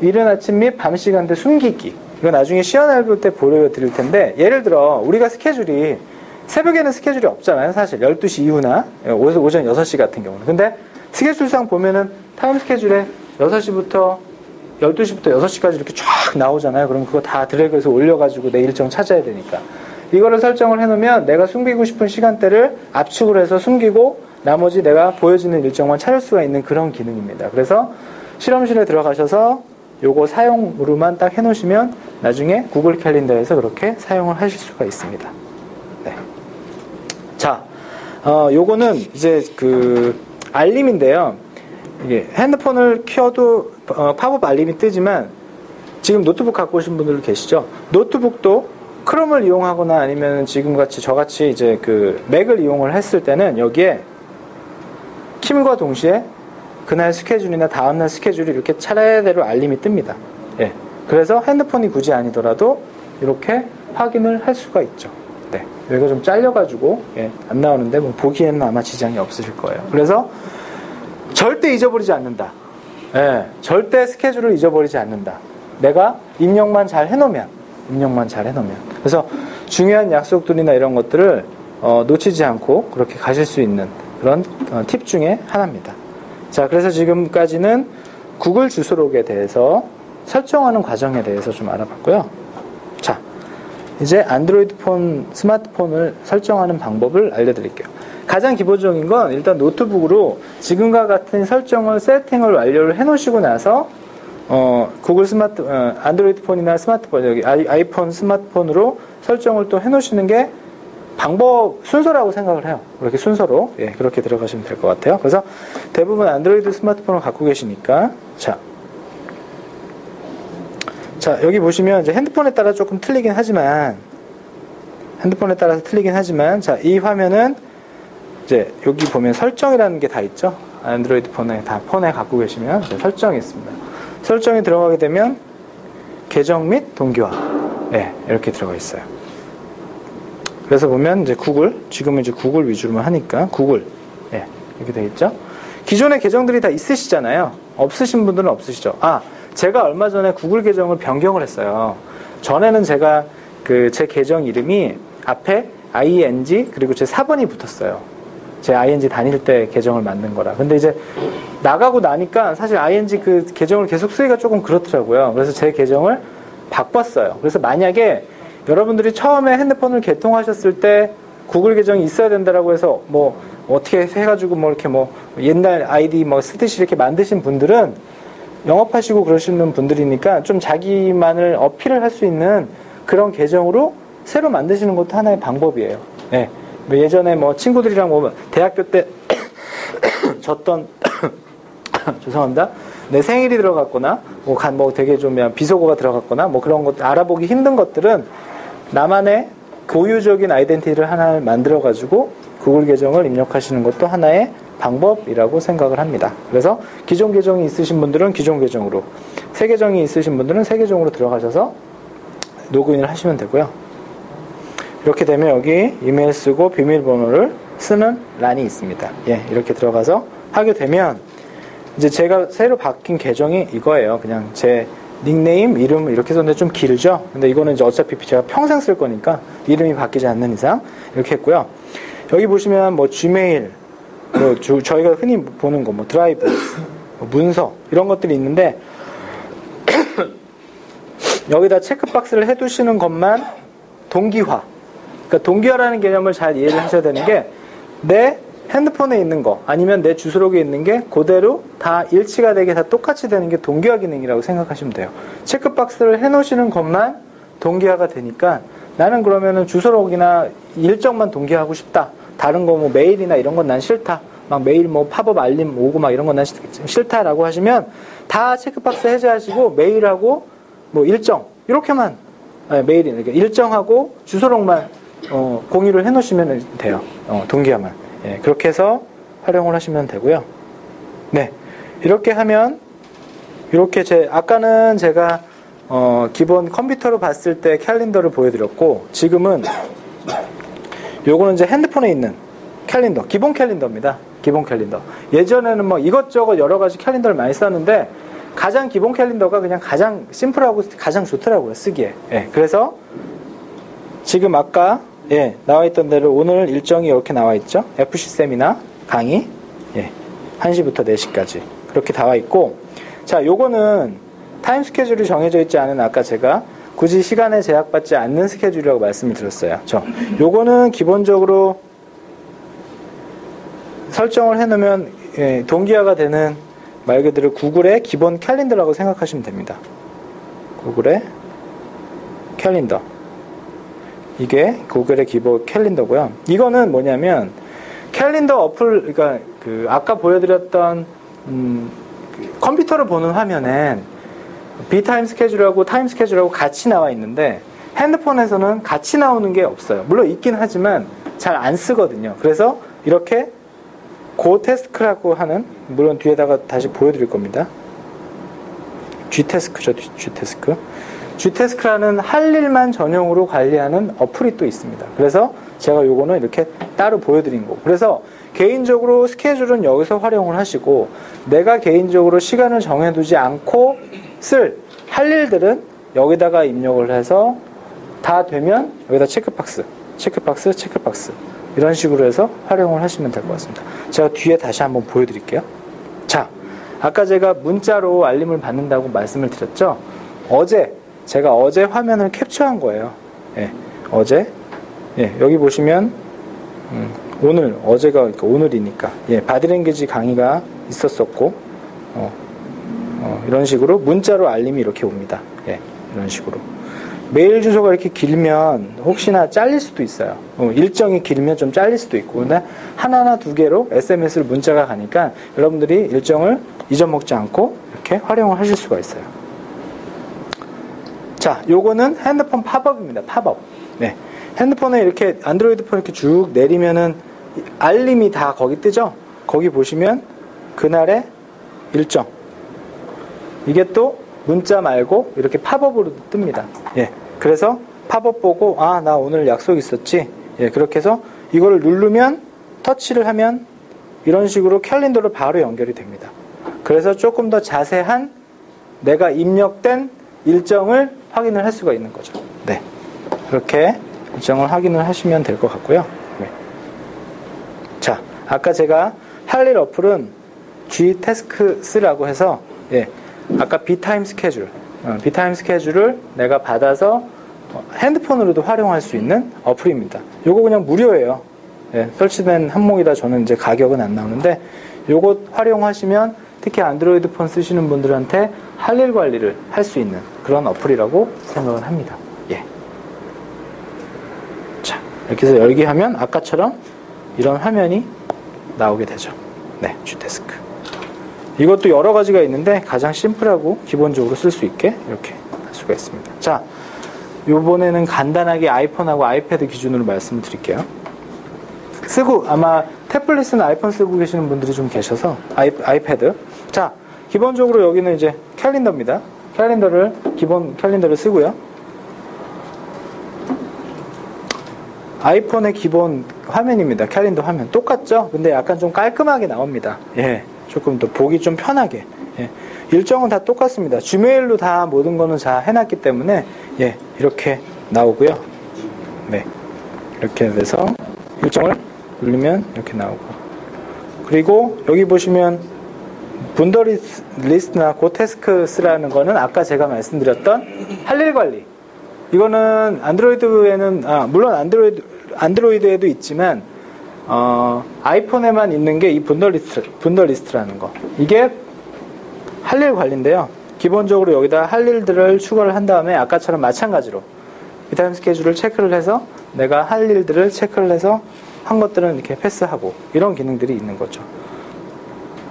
이른 아침 및 밤 시간대 숨기기. 이거 나중에 시연해볼 때 보여드릴 텐데 예를 들어 우리가 스케줄이 새벽에는 스케줄이 없잖아요. 사실 12시 이후나 오전 6시 같은 경우는. 근데 스케줄상 보면은 타임 스케줄에 6시부터 12시부터 6시까지 이렇게 쫙 나오잖아요. 그럼 그거 다 드래그해서 올려가지고 내 일정 찾아야 되니까. 이거를 설정을 해놓으면 내가 숨기고 싶은 시간대를 압축을 해서 숨기고 나머지 내가 보여지는 일정만 찾을 수가 있는 그런 기능입니다. 그래서 실험실에 들어가셔서 요거 사용으로만 딱 해놓으시면 나중에 구글 캘린더에서 그렇게 사용을 하실 수가 있습니다. 네. 자, 요거는 이제 그 알림인데요. 이게 핸드폰을 켜도 팝업 알림이 뜨지만 지금 노트북 갖고 오신 분들 계시죠? 노트북도 크롬을 이용하거나 아니면 지금같이 저같이 이제 그 맥을 이용을 했을 때는 여기에 킴과 동시에 그날 스케줄이나 다음날 스케줄이 이렇게 차례대로 알림이 뜹니다. 예. 그래서 핸드폰이 굳이 아니더라도 이렇게 확인을 할 수가 있죠. 네. 여기가 좀 잘려가지고 예, 안 나오는데 뭐 보기에는 아마 지장이 없으실 거예요. 그래서 절대 잊어버리지 않는다. 예, 절대 스케줄을 잊어버리지 않는다. 내가 입력만 잘 해놓으면. 그래서 중요한 약속들이나 이런 것들을 놓치지 않고 그렇게 가실 수 있는 그런 팁 중에 하나입니다. 자, 그래서 지금까지는 구글 주소록에 대해서 설정하는 과정에 대해서 좀 알아봤고요. 자, 이제 안드로이드 폰, 스마트폰을 설정하는 방법을 알려드릴게요. 가장 기본적인 건 일단 노트북으로 지금과 같은 설정을 세팅을 완료를 해놓으시고 나서 구글 안드로이드 폰이나 스마트폰, 여기 아이폰 스마트폰으로 설정을 또 해놓으시는 게 순서라고 생각을 해요. 그렇게 순서로, 예, 그렇게 들어가시면 될 것 같아요. 그래서 대부분 안드로이드 스마트폰을 갖고 계시니까, 자, 여기 보시면 이제 핸드폰에 따라 조금 틀리긴 하지만, 자, 이 화면은 이제 여기 보면 설정이라는 게 다 있죠. 안드로이드 폰에 갖고 계시면 설정이 있습니다. 설정이 들어가게 되면 계정 및 동기화, 예, 이렇게 들어가 있어요. 그래서 보면 이제 지금은 이제 구글 위주로만 하니까 구글, 예, 이렇게 되어 있죠. 기존의 계정들이 다 있으시잖아요. 없으신 분들은 없으시죠. 제가 얼마 전에 구글 계정을 변경을 했어요. 전에는 제가 제 계정 이름이 앞에 ing 그리고 제 4번이 붙었어요. 제 ing 다닐 때 계정을 만든 거라. 근데 이제 나가고 나니까 사실 ing 그 계정을 계속 쓰기가 조금 그렇더라고요. 그래서 제 계정을 바꿨어요. 그래서 만약에 여러분들이 처음에 핸드폰을 개통하셨을 때 구글 계정이 있어야 된다라고 해서 뭐 어떻게 해가지고 뭐 이렇게 뭐 옛날 아이디 뭐 쓰듯이 이렇게 만드신 분들은 영업하시고 그러시는 분들이니까 좀 자기만을 어필을 할 수 있는 그런 계정으로 새로 만드시는 것도 하나의 방법이에요. 네. 뭐 예전에 뭐 친구들이랑 뭐 대학교 때 줬던 죄송합니다. 내 생일이 들어갔거나 뭐 되게 좀 비속어가 들어갔거나 뭐 그런 것 알아보기 힘든 것들은 나만의 고유적인 아이덴티티를 하나 만들어 가지고 구글 계정을 입력하시는 것도 하나의 방법이라고 생각을 합니다. 그래서 기존 계정이 있으신 분들은 기존 계정으로, 새 계정이 있으신 분들은 새 계정으로 들어가셔서 로그인을 하시면 되고요. 이렇게 되면 여기 이메일 쓰고 비밀번호를 쓰는 란이 있습니다. 예, 이렇게 들어가서 하게 되면 이제 제가 새로 바뀐 계정이 이거예요. 그냥 제 닉네임, 이름 이렇게 썼는데 좀 길죠? 근데 이거는 이제 어차피 제가 평생 쓸 거니까 이름이 바뀌지 않는 이상 이렇게 했고요. 여기 보시면 뭐 지메일, 뭐 저희가 흔히 보는 거, 뭐 드라이브, 뭐 문서 이런 것들이 있는데 여기다 체크박스를 해두시는 것만 동기화. 그러니까 동기화라는 개념을 잘 이해를 하셔야 되는 게 내 핸드폰에 있는 거 아니면 내 주소록에 있는 게 그대로 다 일치가 되게 다 똑같이 되는 게 동기화 기능이라고 생각하시면 돼요. 체크박스를 해놓으시는 것만 동기화가 되니까 나는 그러면은 주소록이나 일정만 동기화하고 싶다. 다른 거 뭐 메일이나 이런 건 난 싫다. 막 메일 뭐 팝업 알림 오고 막 이런 건 난 싫다라고 하시면 다 체크박스 해제하시고 메일하고 뭐 일정 이렇게만 메일이나 일정하고 주소록만 공유를 해놓으시면 돼요. 동기화만. 예, 그렇게 해서 활용을 하시면 되고요. 네, 이렇게 하면 이렇게 아까는 제가 기본 컴퓨터로 봤을 때 캘린더를 보여드렸고 지금은 요거는 이제 핸드폰에 있는 캘린더, 기본 캘린더입니다. 기본 캘린더. 예전에는 뭐 이것저것 여러 가지 캘린더를 많이 썼는데 가장 기본 캘린더가 그냥 가장 심플하고 가장 좋더라고요, 쓰기에. 예, 그래서 지금 아까 나와 있던 대로 오늘 일정이 이렇게 나와 있죠. FC 세미나 강의 1시부터 4시까지 그렇게 나와 있고, 자, 요거는 타임 스케줄이 정해져 있지 않은 아까 제가 굳이 시간에 제약받지 않는 스케줄이라고 말씀을 드렸어요. 요거는 기본적으로 설정을 해놓으면 동기화가 되는 말 그대로 구글의 기본 캘린더라고 생각하시면 됩니다. 구글의 캘린더. 이게 구글의 기본 캘린더고요. 이거는 뭐냐면 캘린더 어플, 그러니까 아까 보여드렸던 컴퓨터를 보는 화면엔 비타임 스케줄하고 타임 스케줄하고 같이 나와 있는데 핸드폰에서는 같이 나오는 게 없어요. 물론 있긴 하지만 잘 안 쓰거든요. 그래서 이렇게 고태스크라고 하는, 물론 뒤에다가 다시 보여드릴 겁니다. G태스크죠, G태스크. G태스크라는 할 일만 전용으로 관리하는 어플이 또 있습니다. 그래서 제가 요거는 이렇게 따로 보여드린 거고. 그래서 개인적으로 스케줄은 여기서 활용을 하시고, 내가 개인적으로 시간을 정해두지 않고 쓸 할 일들은 여기다가 입력을 해서 다 되면 여기다 체크박스 이런 식으로 해서 활용을 하시면 될 것 같습니다. 제가 뒤에 다시 한번 보여드릴게요. 자, 아까 제가 문자로 알림을 받는다고 말씀을 드렸죠. 제가 어제 화면을 캡처한 거예요. 예, 어제. 예, 여기 보시면, 어제가 그러니까 오늘이니까. 예, 바디랭귀지 강의가 있었었고, 이런 식으로 문자로 알림이 이렇게 옵니다. 예, 이런 식으로. 메일 주소가 이렇게 길면 혹시나 잘릴 수도 있어요. 일정이 길면 좀 잘릴 수도 있고. 근데 하나나 두 개로 SMS를 문자가 가니까 여러분들이 일정을 잊어먹지 않고 이렇게 활용을 하실 수가 있어요. 자, 요거는 핸드폰 팝업입니다. 팝업. 네. 핸드폰에 이렇게, 안드로이드 폰 이렇게 쭉 내리면은 알림이 다 거기 뜨죠? 거기 보시면 그날의 일정. 이게 또 문자 말고 이렇게 팝업으로 뜹니다. 예. 그래서 팝업 보고, 아, 나 오늘 약속 있었지? 예. 그렇게 해서 이거를 누르면, 터치를 하면 이런 식으로 캘린더로 바로 연결이 됩니다. 그래서 조금 더 자세한 내가 입력된 일정을 확인을 할 수가 있는 거죠. 네. 그렇게 일정을 확인을 하시면 될 것 같고요. 네. 자, 아까 제가 할 일 어플은 Gtasks라고 해서, 예. 아까 비타임 스케줄, 비타임 스케줄을 내가 받아서 핸드폰으로도 활용할 수 있는 어플입니다. 요거 그냥 무료예요. 예, 설치된 항목이다. 저는 이제 가격은 안 나오는데, 요거 활용하시면 특히 안드로이드 폰 쓰시는 분들한테 할 일 관리를 할 수 있는 그런 어플이라고 생각을 합니다. 예. 자, 이렇게 해서 열기 하면 아까처럼 이런 화면이 나오게 되죠. 네, Gtask. 이것도 여러 가지가 있는데 가장 심플하고 기본적으로 쓸 수 있게 이렇게 할 수가 있습니다. 자, 요번에는 간단하게 아이폰하고 아이패드 기준으로 말씀을 드릴게요. 아마 태블릿은 아이폰 쓰고 계시는 분들이 좀 계셔서 아이패드. 자, 기본적으로 여기는 이제 캘린더입니다. 기본 캘린더를 쓰고요. 아이폰의 기본 화면입니다. 캘린더 화면. 똑같죠? 근데 약간 좀 깔끔하게 나옵니다. 예. 조금 더 보기 좀 편하게. 예. 일정은 다 똑같습니다. 지메일로 다 모든 거는 다 해놨기 때문에, 예. 이렇게 나오고요. 네. 이렇게 돼서 일정을 누르면 이렇게 나오고. 그리고 여기 보시면 분더리스트나 고태스크스라는 거는 아까 제가 말씀드렸던 할 일 관리. 이거는 안드로이드에는, 물론 안드로이드에도 있지만, 아이폰에만 있는 게 이 분더리스트라는 거. 이게 할 일 관리인데요. 기본적으로 여기다 할 일들을 추가를 한 다음에 아까처럼 마찬가지로 비타임 스케줄을 체크를 해서 내가 할 일들을 체크를 해서 한 것들은 이렇게 패스하고 이런 기능들이 있는 거죠.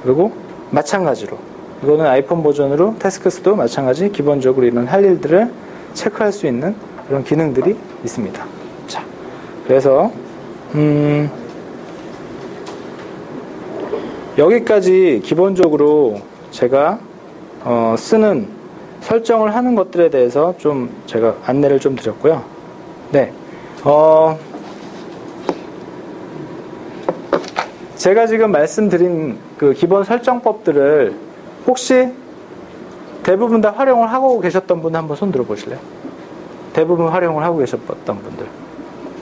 그리고 마찬가지로 이거는 아이폰 버전으로 태스크스도 마찬가지 기본적으로 이런 할 일들을 체크할 수 있는 그런 기능들이 있습니다. 자, 그래서 여기까지 기본적으로 제가 쓰는 설정을 하는 것들에 대해서 좀 제가 안내를 좀 드렸고요. 네, 제가 지금 말씀드린 그 기본 설정법들을 혹시 대부분 다 활용을 하고 계셨던 분 한번 손 들어보실래요? 대부분 활용을 하고 계셨던 분들.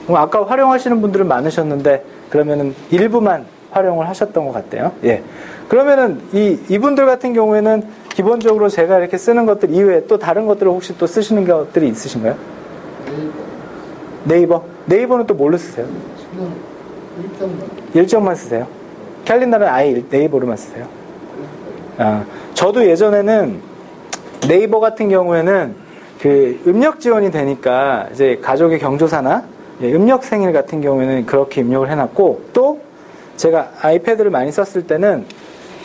아까 활용하시는 분들은 많으셨는데 그러면은 일부만 활용을 하셨던 것 같아요. 예. 그러면은 이분들 같은 경우에는 기본적으로 제가 이렇게 쓰는 것들 이외에 또 다른 것들을 혹시 또 쓰시는 것들이 있으신가요? 네이버. 네이버는 또 뭘로 쓰세요? 일정만 쓰세요. 캘린더는 아예 네이버로만 쓰세요. 저도 예전에는 네이버 같은 경우에는 그 음력 지원이 되니까 이제 가족의 경조사나 음력 생일 같은 경우에는 그렇게 입력을 해놨고, 또 제가 아이패드를 많이 썼을 때는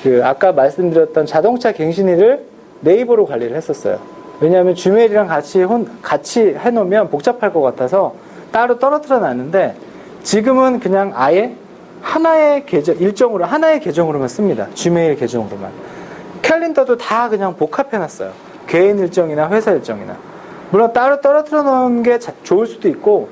그 아까 말씀드렸던 자동차 갱신일을 네이버로 관리를 했었어요. 왜냐하면 지메일이랑 같이 해놓으면 복잡할 것 같아서 따로 떨어뜨려 놨는데, 지금은 그냥 아예 하나의 일정으로 하나의 계정으로만 씁니다. 지메일 계정으로만. 캘린더도 다 그냥 복합해놨어요. 개인 일정이나 회사 일정이나. 물론 따로 떨어뜨려 놓은 게 좋을 수도 있고,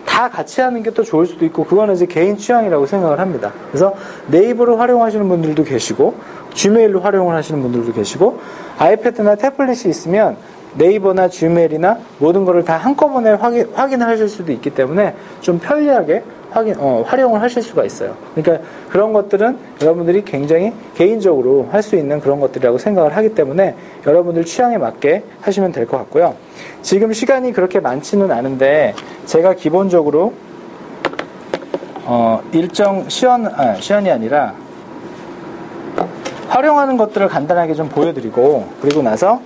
다 같이 하는 게 또 좋을 수도 있고, 그거는 이제 개인 취향이라고 생각을 합니다. 그래서 네이버를 활용하시는 분들도 계시고, 지메일로 활용을 하시는 분들도 계시고, 아이패드나 태블릿이 있으면 네이버나 지메일이나 모든 거를 다 한꺼번에 확인을 하실 수도 있기 때문에 좀 편리하게 활용을 하실 수가 있어요. 그러니까 그런 것들은 여러분들이 굉장히 개인적으로 할 수 있는 그런 것들이라고 생각을 하기 때문에 여러분들 취향에 맞게 하시면 될 것 같고요. 지금 시간이 그렇게 많지는 않은데 제가 기본적으로 일정 시연이 아니라 활용하는 것들을 간단하게 좀 보여드리고 그리고 나서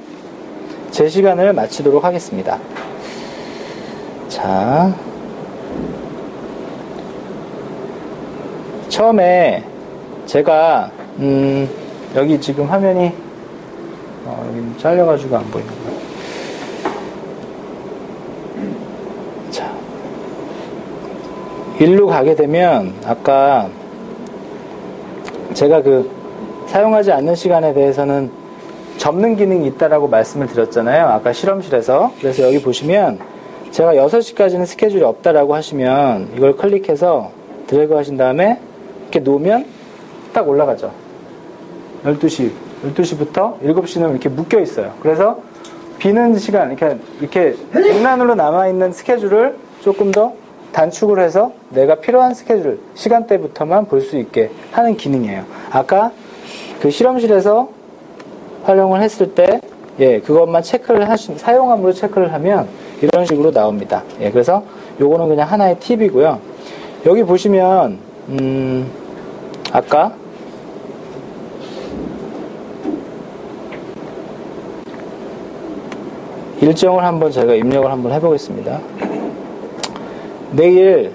제 시간을 마치도록 하겠습니다. 자, 처음에 제가 여기 지금 화면이 여기 잘려가지고 안 보이는 거예요. 자, 일로 가게 되면 아까 제가 사용하지 않는 시간에 대해서는 접는 기능이 있다라고 말씀을 드렸잖아요. 아까 실험실에서. 그래서 여기 보시면 제가 6시까지는 스케줄이 없다라고 하시면 이걸 클릭해서 드래그 하신 다음에 이렇게 놓으면 딱 올라가죠. 12시부터 7시는 이렇게 묶여 있어요. 그래서 비는 시간, 이렇게 백란으로 남아있는 스케줄을 조금 더 단축을 해서 내가 필요한 스케줄, 시간대부터만 볼 수 있게 하는 기능이에요. 아까 그 실험실에서 활용을 했을 때, 그것만 사용함으로 체크를 하면 이런 식으로 나옵니다. 그래서 요거는 그냥 하나의 팁이고요. 여기 보시면, 아까 일정을 한번 제가 입력을 한번 해보겠습니다. 내일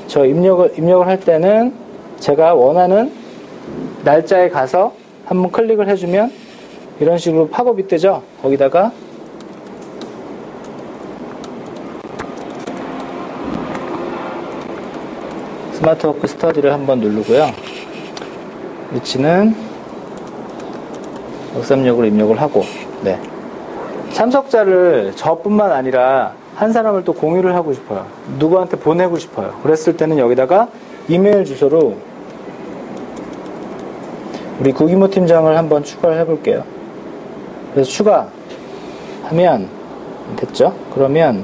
저 입력을 할 때는 제가 원하는 날짜에 가서 한번 클릭을 해주면 이런 식으로 팝업이 뜨죠. 거기다가 스마트워크 스터디를 한번 누르고요. 위치는 636으로 입력을 하고, 참석자를 저뿐만 아니라 한 사람을 또 공유를 하고 싶어요. 누구한테 보내고 싶어요. 그랬을 때는 여기다가 이메일 주소로 우리 구기모 팀장을 한번 추가를 해볼게요. 그래서 추가하면 됐죠? 그러면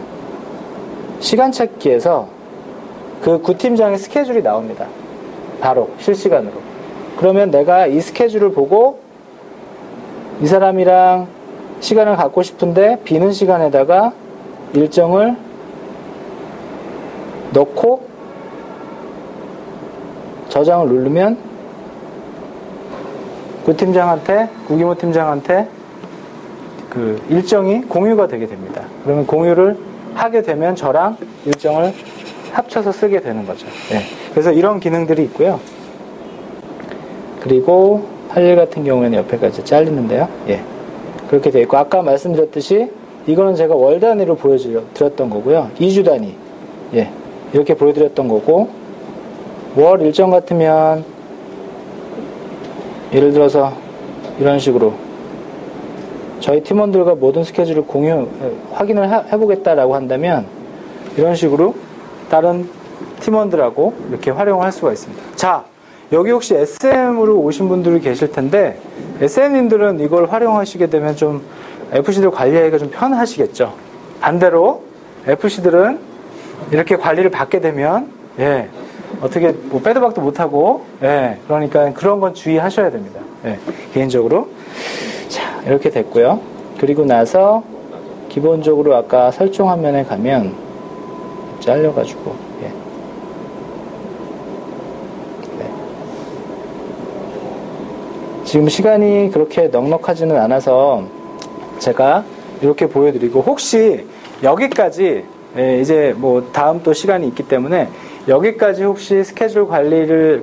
시간 찾기에서 그 구팀장의 스케줄이 나옵니다. 바로 실시간으로. 그러면 내가 이 스케줄을 보고 이 사람이랑 시간을 갖고 싶은데 비는 시간에다가 일정을 넣고 저장을 누르면 구기모 팀장한테 그 일정이 공유가 되게 됩니다. 그러면 공유를 하게 되면 저랑 일정을 합쳐서 쓰게 되는 거죠. 그래서 이런 기능들이 있고요. 그리고 할 일 같은 경우에는 옆에까지 잘리는데요. 그렇게 되어 있고, 아까 말씀드렸듯이 이거는 제가 월 단위로 보여드렸던 거고요. 2주 단위. 이렇게 보여드렸던 거고, 월 일정 같으면 예를 들어서 이런 식으로 저희 팀원들과 모든 스케줄을 확인을 해보겠다라고 한다면 이런 식으로 다른 팀원들하고 이렇게 활용을 할 수가 있습니다. 자, 여기 혹시 SM으로 오신 분들이 계실 텐데 SM님들은 이걸 활용하시게 되면 좀 FC들 관리하기가 좀 편하시겠죠. 반대로 FC들은 이렇게 관리를 받게 되면 어떻게 뭐 빼도 박도 못하고 그러니까 그런 건 주의하셔야 됩니다. 개인적으로. 자, 이렇게 됐고요. 그리고 나서 기본적으로 아까 설정 화면에 가면 잘려가지고 지금 시간이 그렇게 넉넉하지는 않아서 제가 이렇게 보여드리고, 혹시 여기까지 이제 뭐 다음 또 시간이 있기 때문에 여기까지 혹시 스케줄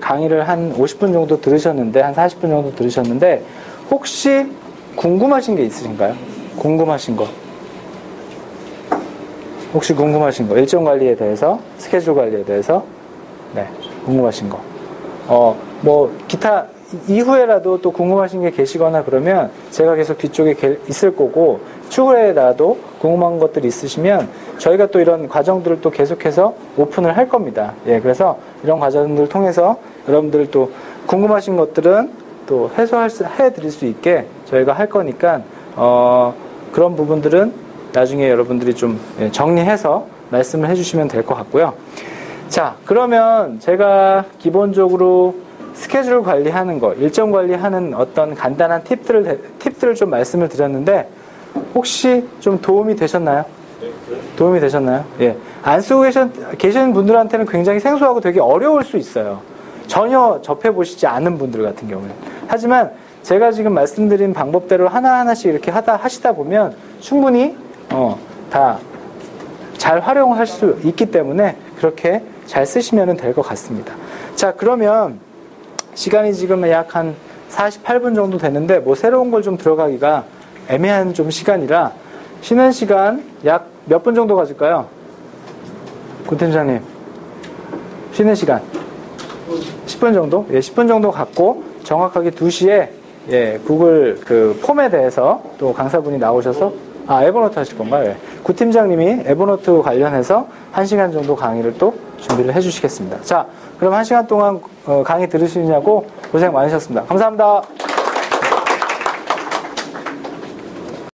강의를 한 50분 정도 들으셨는데, 한 40분 정도 들으셨는데 혹시 궁금하신 게 있으신가요? 궁금하신 거. 혹시 궁금하신 거, 일정 관리에 대해서, 스케줄 관리에 대해서, 궁금하신 거. 뭐, 기타, 이후에라도 또 궁금하신 게 계시거나 그러면 제가 계속 뒤쪽에 있을 거고, 추후에라도 궁금한 것들이 있으시면 저희가 또 이런 과정들을 또 계속해서 오픈을 할 겁니다. 그래서 이런 과정들을 통해서 여러분들 또 궁금하신 것들은 또 해소해 드릴 수 있게 저희가 할 거니까, 그런 부분들은 나중에 여러분들이 좀 정리해서 말씀을 해주시면 될 것 같고요. 자, 그러면 제가 기본적으로 스케줄 관리하는 거, 일정 관리하는 어떤 간단한 팁들을 좀 말씀을 드렸는데, 혹시 좀 도움이 되셨나요? 도움이 되셨나요? 예. 안 쓰고 계신 분들한테는 굉장히 생소하고 되게 어려울 수 있어요. 전혀 접해보시지 않은 분들 같은 경우는. 하지만 제가 지금 말씀드린 방법대로 하나하나씩 이렇게 하시다 보면 충분히, 다 잘 활용할 수 있기 때문에 그렇게 잘 쓰시면 될 것 같습니다. 자, 그러면 시간이 지금 약 한 48분 정도 되는데 뭐 새로운 걸 좀 들어가기가 애매한 좀 시간이라 쉬는 시간 약 몇 분 정도 가질까요? 구 팀장님. 쉬는 시간 10분 정도? 예, 10분 정도 갖고 정확하게 2시에 예, 구글 그 폼에 대해서 또 강사분이 나오셔서 에버노트 하실 건가요? 예. 구 팀장님이 에버노트 관련해서 1시간 정도 강의를 또 준비를 해주시겠습니다. 자, 그럼 1시간 동안 강의 들으시냐고 고생 많으셨습니다. 감사합니다.